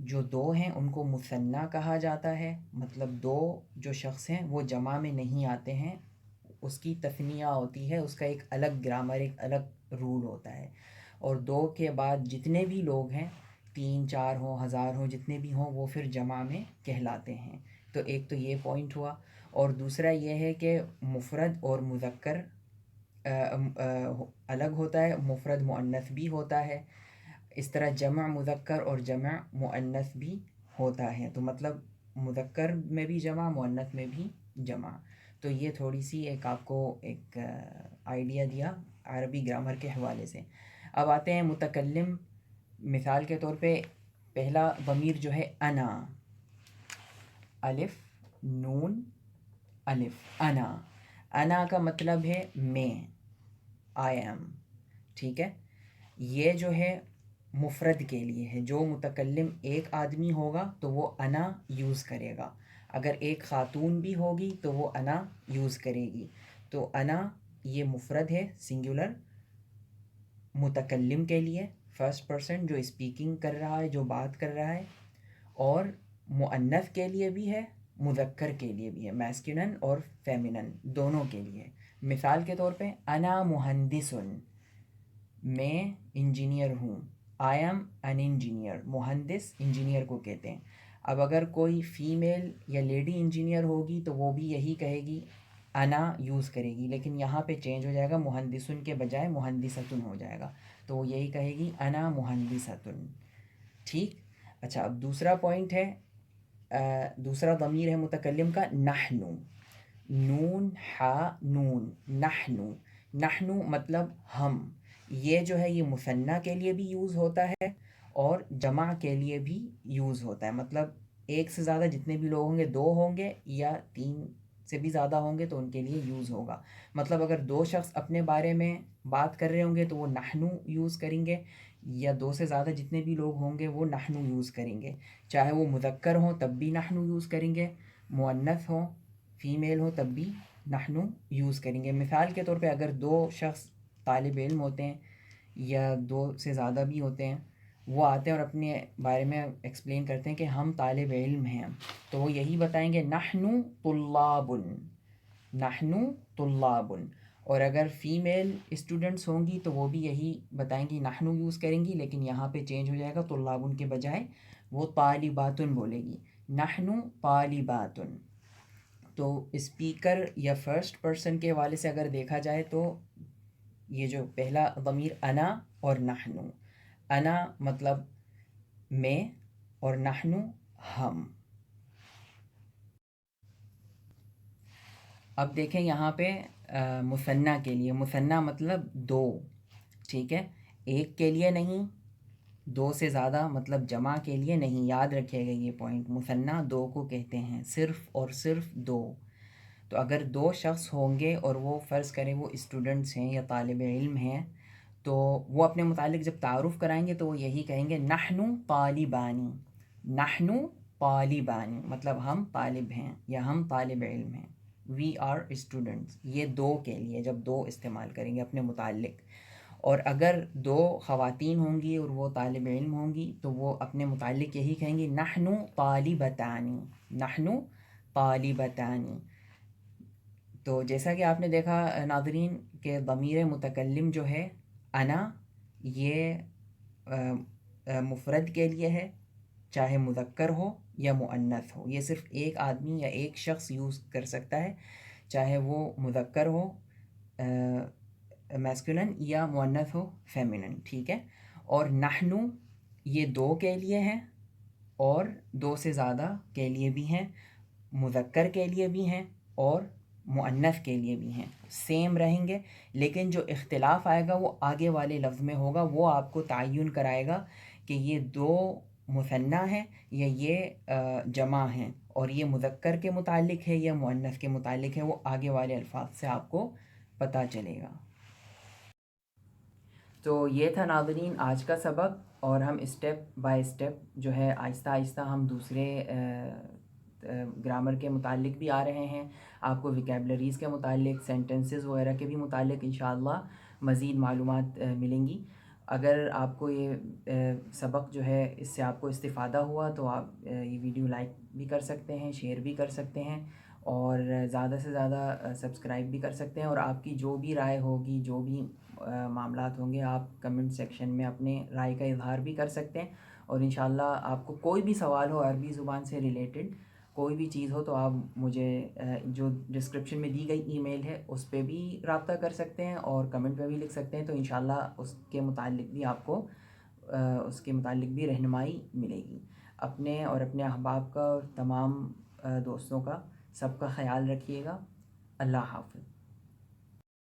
جو دو ہیں ان کو مثنیٰ کہا جاتا ہے، مطلب دو جو شخص ہیں وہ جمع میں نہیں آتے ہیں، اس کی تثنیہ ہوتی ہے، اس کا ایک الگ گرامر، ایک الگ رول ہوتا ہے۔ اور دو کے بعد جتنے بھی لوگ ہیں، 3 4 ہوں، 1000 ہوں، جتنے بھی ہوں، وہ پھر جمع میں کہلاتے ہیں۔ تو ایک تو یہ پوائنٹ ہوا، اور دوسرا یہ ہے کہ مفرد اور مذکر الگ ہوتا ہے، مفرد مؤنث بھی ہوتا ہے، اس طرح جمع مذکر اور جمع مؤنث بھی ہوتا ہے، تو مطلب مذکر میں بھی جمع، مؤنث میں بھی جمع۔ تو یہ تھوڑی سی ایک آپ کو ایک آئیڈیا دیا عربی گرامر کے حوالے سے۔ اب آتے ہیں متکلم، مثال کے طور پہ پہلا ضمیر جو ہے انا، الف نون الف، انا، انا کا مطلب ہے میں، آئی ایم، ٹھیک ہے۔ یہ جو ہے مفرد کے لیے ہے، جو متکلم ایک آدمی ہوگا تو وہ انا یوز کرے گا، اگر ایک خاتون بھی ہوگی تو وہ انا یوز کرے گی۔ تو انا یہ مفرد ہے، سنگولر، متکلم کے لیے، فرسٹ پرسن جو اسپیکنگ کر رہا ہے، جو بات کر رہا ہے، اور مؤنث کے لیے بھی ہے، مذکر کے لیے بھی ہے، میسکولن اور فیمینن دونوں کے لیے۔ مثال کے طور پہ انا مہندسن، میں انجینئر ہوں، آئی ایم این انجینئر، مہندس انجینئر کو کہتے ہیں۔ اب اگر کوئی فیمیل یا لیڈی انجینئر ہوگی تو وہ بھی یہی کہے گی، انا یوز کرے گی، لیکن یہاں پہ چینج ہو جائے گا، مہندسن کے بجائے مہندستن ہو جائے گا، تو وہ یہی کہے گی انا مہندستن، ٹھیک۔ اچھا، اب دوسرا پوائنٹ ہے، دوسرا ضمیر ہے متکلم کا نحنو، نون ہا نون، نحنو، نحنو مطلب ہم، یہ جو ہے یہ مثنیٰ کے لیے بھی یوز ہوتا ہے اور جمع کے لیے بھی یوز ہوتا ہے، مطلب ایک سے زیادہ جتنے بھی لوگ ہوں گے، 2 ہوں گے یا 3 سے بھی زیادہ ہوں گے تو ان کے لیے یوز ہوگا۔ مطلب اگر 2 شخص اپنے بارے میں بات کر رہے ہوں گے تو وہ نحنو یوز کریں گے، یا 2 سے زیادہ جتنے بھی لوگ ہوں گے وہ نحنو یوز کریں گے، چاہے وہ مذکر ہوں تب بھی نحنو یوز کریں گے، مؤنث ہوں، فیمیل ہو تب بھی نحنو یوز کریں گے۔ مثال کے طور پہ اگر 2 شخص طالب علم ہوتے ہیں یا 2 سے زیادہ بھی ہوتے ہیں، وہ آتے ہیں اور اپنے بارے میں ایکسپلین کرتے ہیں کہ ہم طالب علم ہیں، تو وہ یہی بتائیں گے نحنو طلاب، نحنو طلاب۔ اور اگر فیمیل اسٹوڈنٹس ہوں گی تو وہ بھی یہی بتائیں گی، نحنو یوز کریں گی، لیکن یہاں پہ چینج ہو جائے گا، طلاب کے بجائے وہ طالباتن بولے گی، نحنو طالباتن۔ تو اسپیکر یا فرسٹ پرسن کے حوالے سے اگر دیکھا جائے تو یہ جو پہلا ضمیر انا اور نحنو، انا مطلب میں اور نحنو ہم۔ اب دیکھیں یہاں پہ مثنیٰ کے لیے، مثنیٰ مطلب 2، ٹھیک ہے، ایک کے لیے نہیں، 2 سے زیادہ مطلب جمع کے لیے نہیں، یاد رکھیے گا یہ پوائنٹ، مثنیٰ 2 کو کہتے ہیں، صرف اور صرف 2۔ تو اگر 2 شخص ہوں گے اور وہ فرض کریں وہ اسٹوڈنٹس ہیں یا طالب علم ہیں، تو وہ اپنے متعلق جب تعارف کرائیں گے تو وہ یہی کہیں گے نحنو طالبانی، نحنو طالبانی مطلب ہم طالب ہیں یا ہم طالب علم ہیں، وی آر اسٹوڈنٹس، یہ 2 کے لیے جب 2 استعمال کریں گے اپنے متعلق۔ اور اگر 2 خواتین ہوں گی اور وہ طالب علم ہوں گی تو وہ اپنے متعلق یہی کہیں گی نحنو طالبتانی، نحنو طالبتانی۔ تو جیسا کہ آپ نے دیکھا ناظرین کہ ضمیر متکلم جو ہے انا، یہ مفرد کے لیے ہے، چاہے مذکر ہو یا مؤنث ہو، یہ صرف ایک آدمی یا ایک شخص یوز کر سکتا ہے، چاہے وہ مذکر ہو میسکولن یا مؤنث ہو فیمینن، ٹھیک ہے۔ اور نحنو یہ 2 کے لیے ہیں اور 2 سے زیادہ کے لیے بھی ہیں، مذکر کے لیے بھی ہیں اور مؤنث کے لیے بھی ہیں، سیم رہیں گے، لیکن جو اختلاف آئے گا وہ آگے والے لفظ میں ہوگا، وہ آپ کو تعین کرائے گا کہ یہ 2 مثنیٰ ہیں یا یہ جمع ہیں، اور یہ مذکر کے متعلق ہے یا مؤنث کے متعلق ہے، وہ آگے والے الفاظ سے آپ کو پتہ چلے گا۔ تو یہ تھا ناظرین آج کا سبق، اور ہم اسٹیپ بائی اسٹیپ جو ہے آہستہ آہستہ ہم دوسرے گرامر کے متعلق بھی آ رہے ہیں، آپ کو ویکیبلریز کے متعلق، سینٹنسز وغیرہ کے بھی متعلق انشاءاللہ مزید معلومات ملیں گی۔ اگر آپ کو یہ سبق جو ہے اس سے آپ کو استفادہ ہوا تو آپ یہ ویڈیو لائک بھی کر سکتے ہیں، شیئر بھی کر سکتے ہیں، اور زیادہ سے زیادہ سبسکرائب بھی کر سکتے ہیں، اور آپ کی جو بھی رائے ہوگی، جو بھی معاملات ہوں گے، آپ کمنٹ سیکشن میں اپنے رائے کا اظہار بھی کر سکتے ہیں، اور انشاءاللہ آپ کو کوئی بھی سوال ہو عربی زبان سے ریلیٹڈ، کوئی بھی چیز ہو، تو آپ مجھے جو ڈسکرپشن میں دی گئی ای میل ہے اس پہ بھی رابطہ کر سکتے ہیں، اور کمنٹ میں بھی لکھ سکتے ہیں، تو انشاءاللہ اس کے متعلق بھی آپ کو اس کے متعلق بھی رہنمائی ملے گی۔ اپنے اور اپنے احباب کا اور تمام دوستوں کا، سب کا خیال رکھیے گا۔ اللہ حافظ۔